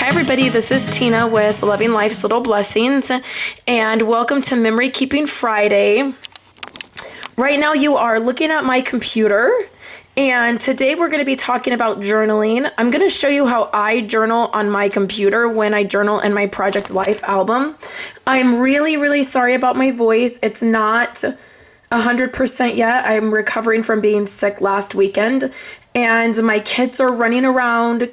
Everybody, this is Tina with Loving Life's Little Blessings, and welcome to Memory Keeping Friday. Right now you are looking at my computer, and today we're going to be talking about journaling. I'm going to show you how I journal on my computer when I journal in my Project Life album. I'm really sorry about my voice. It's not 100% yet. I'm recovering from being sick last weekend, and my kids are running around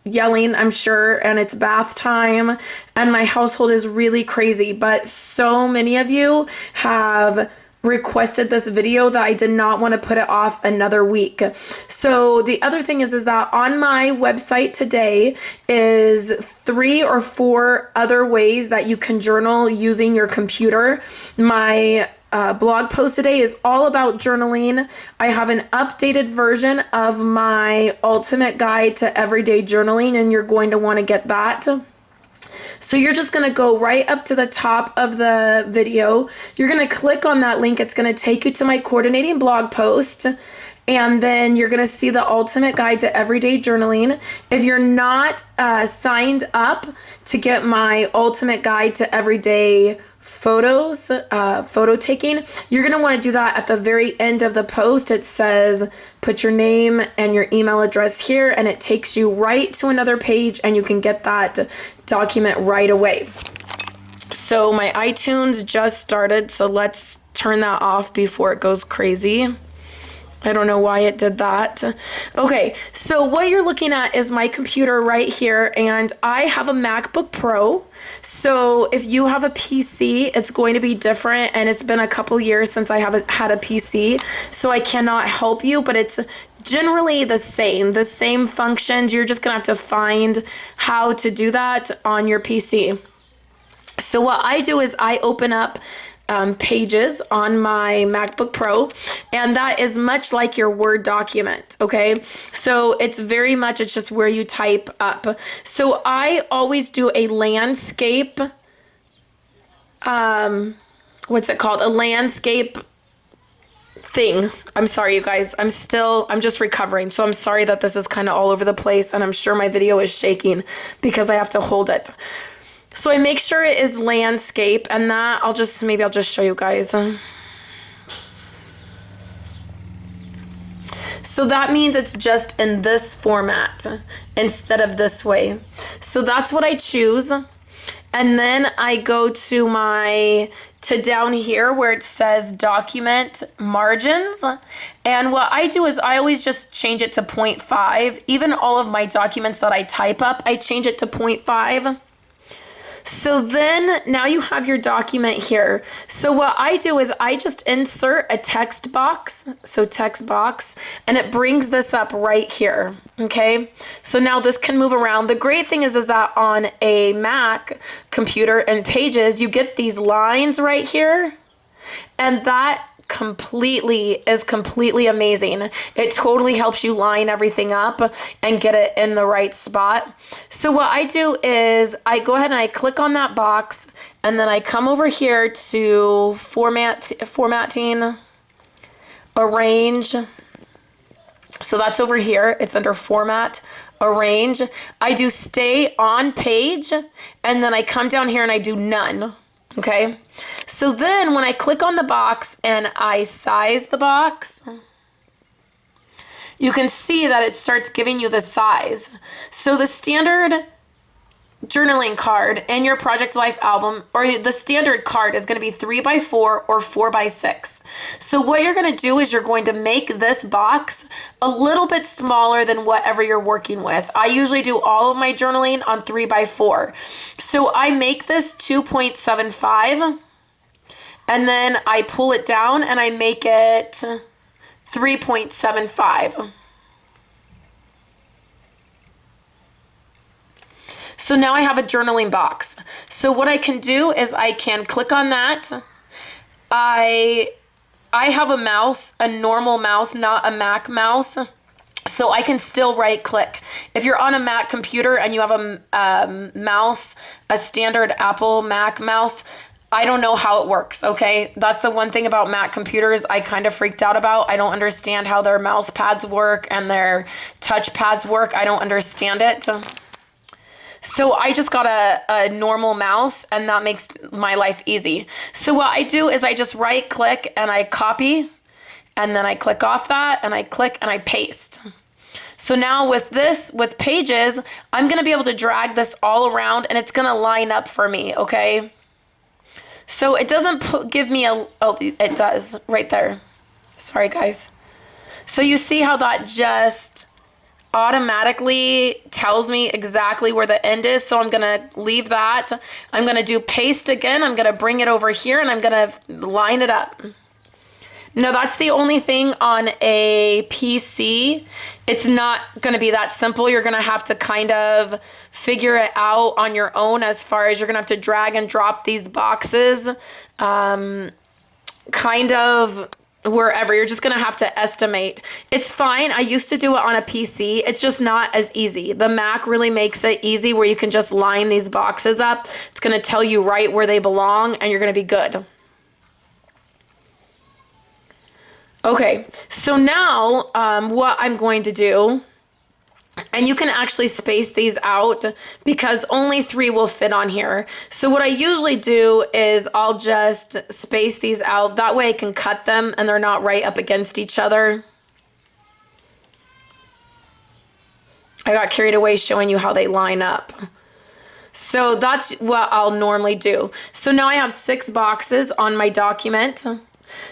yelling, I'm sure, and it's bath time, and my household is really crazy. But so many of you have requested this video that I did not want to put it off another week. So the other thing is that on my website today is 3 or 4 other ways that you can journal using your computer. My blog post today is all about journaling. I have an updated version of my ultimate guide to everyday journaling, and you're going to want to get that. So you're just going to go right up to the top of the video. You're going to click on that link. It's going to take you to my coordinating blog post. And then you're going to see the ultimate guide to everyday journaling. If you're not signed up to get my ultimate guide to everyday photos, photo taking, you're going to want to do that at the very end of the post. It says, put your name and your email address here, and it takes you right to another page, and you can get that document right away. So my iTunes just started, so let's turn that off before it goes crazy. I don't know why it did that. Okay, so what you're looking at is my computer right here, and I have a MacBook Pro. So if you have a PC, it's going to be different, and it's been a couple years since I haven't had a PC, so I cannot help you, but it's generally the same functions. You're just gonna have to find how to do that on your PC. So what I do is I open up Pages on my MacBook Pro, and that is much like your Word document, okay? So it's just where you type up. So I always do a landscape, what's it called? A landscape thing. I'm sorry, you guys. I'm just recovering, so I'm sorry that this is kind of all over the place, and I'm sure my video is shaking because I have to hold it. So I make sure it is landscape, and that I'll just show you guys. So that means it's just in this format instead of this way. So that's what I choose. And then I go to down here where it says document margins. And what I do is I always just change it to 0.5. Even all of my documents that I type up, I change it to 0.5. So then now you have your document here. So what I do is I just insert a text box, so text box, and it brings this up right here, okay? So now this can move around. The great thing is that on a Mac computer and Pages, you get these lines right here, and that is completely amazing. It totally helps you line everything up and get it in the right spot. So what I do is I go ahead and I click on that box, and then I come over here to formatting, arrange. So that's over here. It's under format, arrange. I do stay on page, and then I come down here and I do none. Okay, so then when I click on the box and I size the box, you can see that it starts giving you the size. So the standard journaling card in your Project Life album, or the standard card, is going to be 3x4 or 4x6. So what you're going to do is you're going to make this box a little bit smaller than whatever you're working with. I usually do all of my journaling on 3x4. So I make this 2.75, and then I pull it down and I make it 3.75. So now I have a journaling box. So what I can do is I can click on that. I have a mouse, a normal mouse, not a Mac mouse. So I can still right click. If you're on a Mac computer and you have a mouse, a standard Apple Mac mouse, I don't know how it works, okay? That's the one thing about Mac computers I kind of freaked out about. I don't understand how their mouse pads work and their touch pads work. I don't understand it. So I just got a normal mouse, and that makes my life easy. So what I do is I just right click and I copy, and then I click off that and I click and I paste. So now with this, with Pages, I'm going to be able to drag this all around and it's going to line up for me, okay? So it doesn't give me oh, it does right there. Sorry, guys. So you see how that just automatically tells me exactly where the end is. So I'm going to leave that. I'm going to do paste again. I'm going to bring it over here and I'm going to line it up. Now that's the only thing on a PC. It's not going to be that simple. You're going to have to kind of figure it out on your own, as far as you're going to have to drag and drop these boxes kind of wherever. You're just going to have to estimate. It's fine. I used to do it on a PC. It's just not as easy. The Mac really makes it easy where you can just line these boxes up. It's going to tell you right where they belong and you're going to be good. Okay, so now what I'm going to do, and you can actually space these out because only 3 will fit on here. So what I usually do is I'll just space these out. That way I can cut them and they're not right up against each other. I got carried away showing you how they line up. So that's what I'll normally do. So now I have 6 boxes on my document.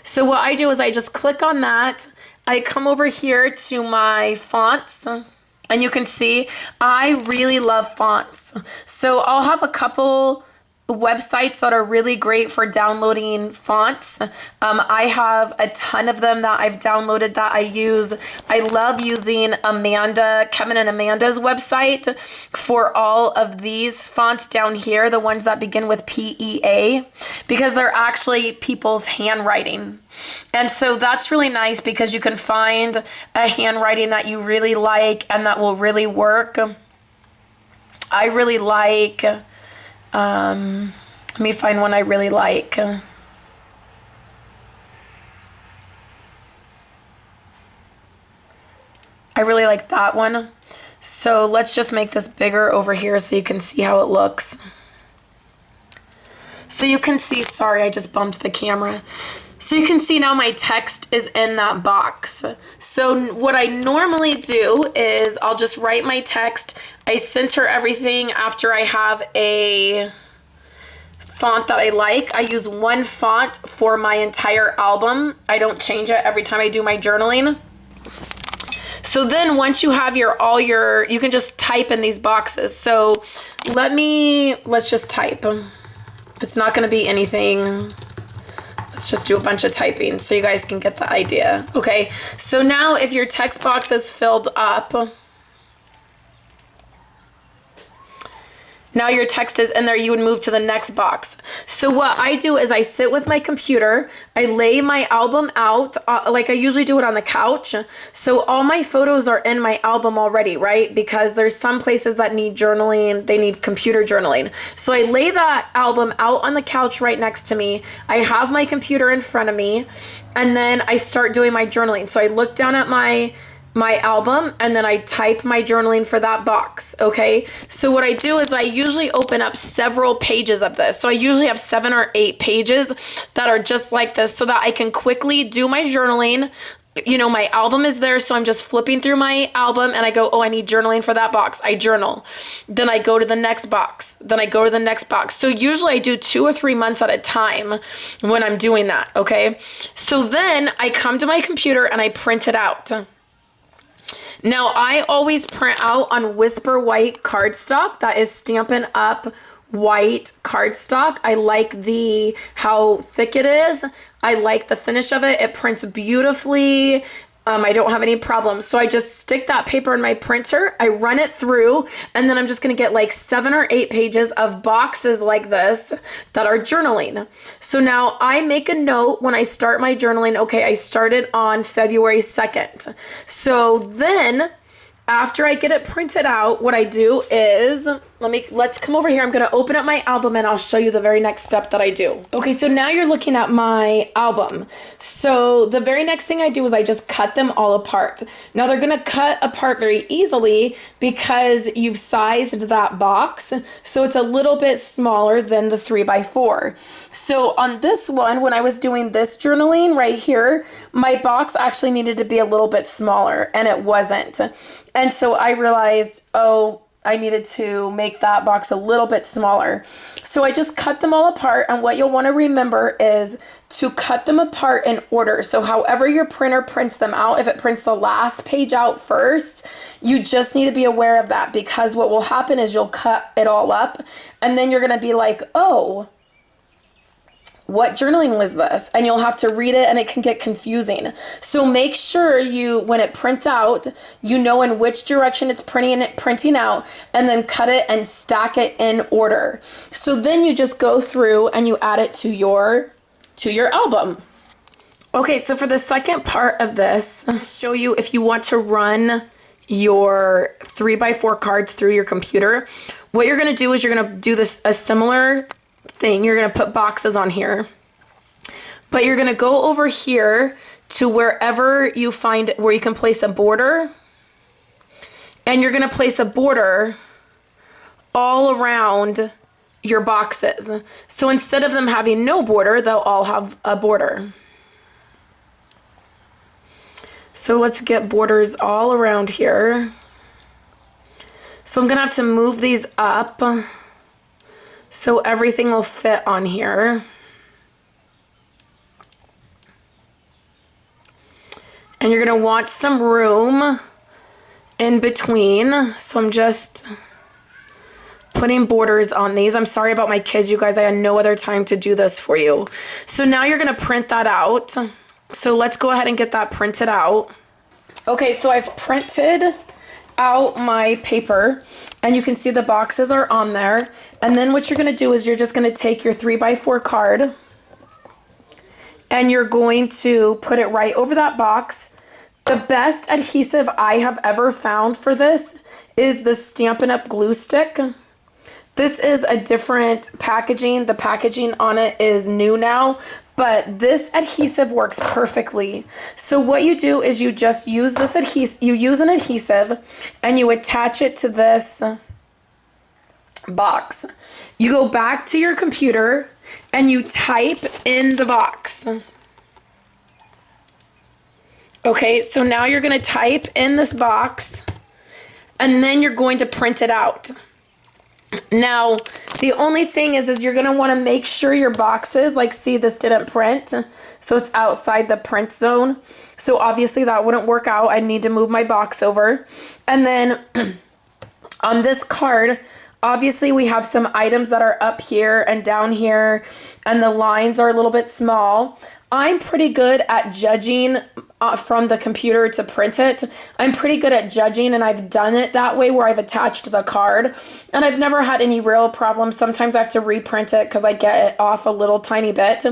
So what I do is I just click on that. I come over here to my fonts, and you can see I really love fonts. So I'll have a couple websites that are really great for downloading fonts. I have a ton of them that I've downloaded that I use. I love using Kevin and Amanda's website for all of these fonts down here, the ones that begin with PEA, because they're actually people's handwriting. And so that's really nice because you can find a handwriting that you really like and that will really work. I really like, let me find one I really like. I really like that one. So let's just make this bigger over here so you can see how it looks. So you can see, sorry, I just bumped the camera. So you can see now my text is in that box. So what I normally do is I'll just write my text. I center everything after I have a font that I like. I use one font for my entire album. I don't change it every time I do my journaling. So then once you have you can just type in these boxes. So let's just type. It's not going to be anything. Let's just do a bunch of typing so you guys can get the idea. Okay, so now if your text box is filled up, now your text is in there, you would move to the next box. So what I do is I sit with my computer, I lay my album out, like I usually do it on the couch. So all my photos are in my album already, right? Because there's some places that need journaling, they need computer journaling. So I lay that album out on the couch right next to me. I have my computer in front of me, and then I start doing my journaling. So I look down at my album and then I type my journaling for that box. Okay, so what I do is I usually open up several pages of this. So I usually have 7 or 8 pages that are just like this so that I can quickly do my journaling. You know, my album is there, so I'm just flipping through my album and I go, oh, I need journaling for that box. I journal. Then I go to the next box. Then I go to the next box. So usually I do 2 or 3 months at a time when I'm doing that, okay? So then I come to my computer and I print it out. Now, I always print out on Whisper White cardstock. That is Stampin' Up! White cardstock. I like how thick it is. I like the finish of it. It prints beautifully. I don't have any problems. So I just stick that paper in my printer. I run it through, and then I'm just going to get like 7 or 8 pages of boxes like this that are journaling. So now I make a note when I start my journaling. Okay, I started on February 2nd. So then after I get it printed out, what I do is let's come over here. I'm gonna open up my album and I'll show you the very next step that I do. Okay, so now you're looking at my album. So the very next thing I do is I just cut them all apart. Now they're gonna cut apart very easily because you've sized that box. So it's a little bit smaller than the 3x4. So on this one, when I was doing this journaling right here, my box actually needed to be a little bit smaller and it wasn't. And so I realized, oh, I needed to make that box a little bit smaller. So I just cut them all apart, and what you'll want to remember is to cut them apart in order. So however your printer prints them out, if it prints the last page out first, you just need to be aware of that, because what will happen is you'll cut it all up and then you're going to be like, oh, what journaling was this? And you'll have to read it and it can get confusing. So make sure you, when it prints out, you know in which direction it's printing out, and then cut it and stack it in order. So then you just go through and you add it to your album. Okay, so for the second part of this, I'll show you if you want to run your 3x4 cards through your computer. What you're gonna do is you're gonna do a similar thing. You're going to put boxes on here, but you're going to go over here to wherever you find where you can place a border, and you're going to place a border all around your boxes. So instead of them having no border, they'll all have a border. So let's get borders all around here. So I'm going to have to move these up so everything will fit on here. And you're going to want some room in between. So I'm just putting borders on these. I'm sorry about my kids, you guys. I had no other time to do this for you. So now you're going to print that out. So let's go ahead and get that printed out. Okay, so I've printed out my paper, and you can see the boxes are on there. And then what you're going to do is you're just going to take your 3x4 card and you're going to put it right over that box. The best adhesive I have ever found for this is the Stampin' Up! Glue stick. This is a different packaging. The packaging on it is new now, but this adhesive works perfectly. So what you do is you just use this adhesive, you use an adhesive and you attach it to this box. You go back to your computer and you type in the box. Okay, so now you're going to type in this box and then you're going to print it out. Now, the only thing is you're going to want to make sure your boxes, like, see, this didn't print, so it's outside the print zone. So obviously that wouldn't work out. I need to move my box over. And then on this card, obviously we have some items that are up here and down here, and the lines are a little bit small. I'm pretty good at judging from the computer to print it. I'm pretty good at judging, and I've done it that way where I've attached the card, and I've never had any real problems. Sometimes I have to reprint it because I get it off a little tiny bit,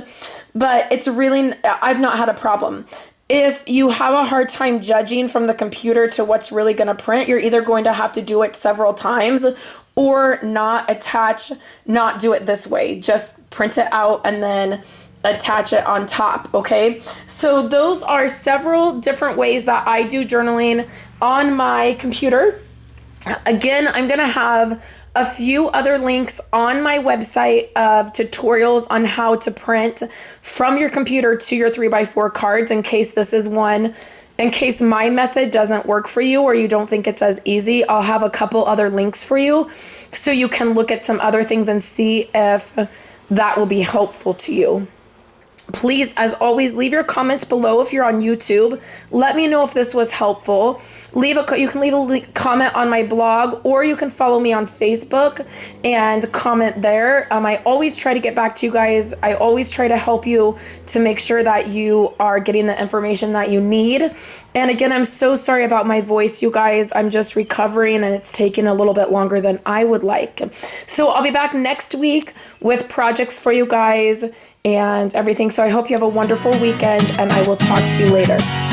but it's really, I've not had a problem. If you have a hard time judging from the computer to what's really going to print, you're either going to have to do it several times or not do it this way. Just print it out and then attach it on top, okay? So those are several different ways that I do journaling on my computer. Again, I'm gonna have a few other links on my website of tutorials on how to print from your computer to your 3x4 cards, in case this is one. In case my method doesn't work for you or you don't think it's as easy, I'll have a couple other links for you so you can look at some other things and see if that will be helpful to you. Please, as always, leave your comments below if you're on YouTube. Let me know if this was helpful. You can leave a comment on my blog, or you can follow me on Facebook and comment there. I always try to get back to you guys. I always try to help you to make sure that you are getting the information that you need. And again, I'm so sorry about my voice, you guys. I'm just recovering and it's taking a little bit longer than I would like. So I'll be back next week with projects for you guys and everything. So I hope you have a wonderful weekend, and I will talk to you later.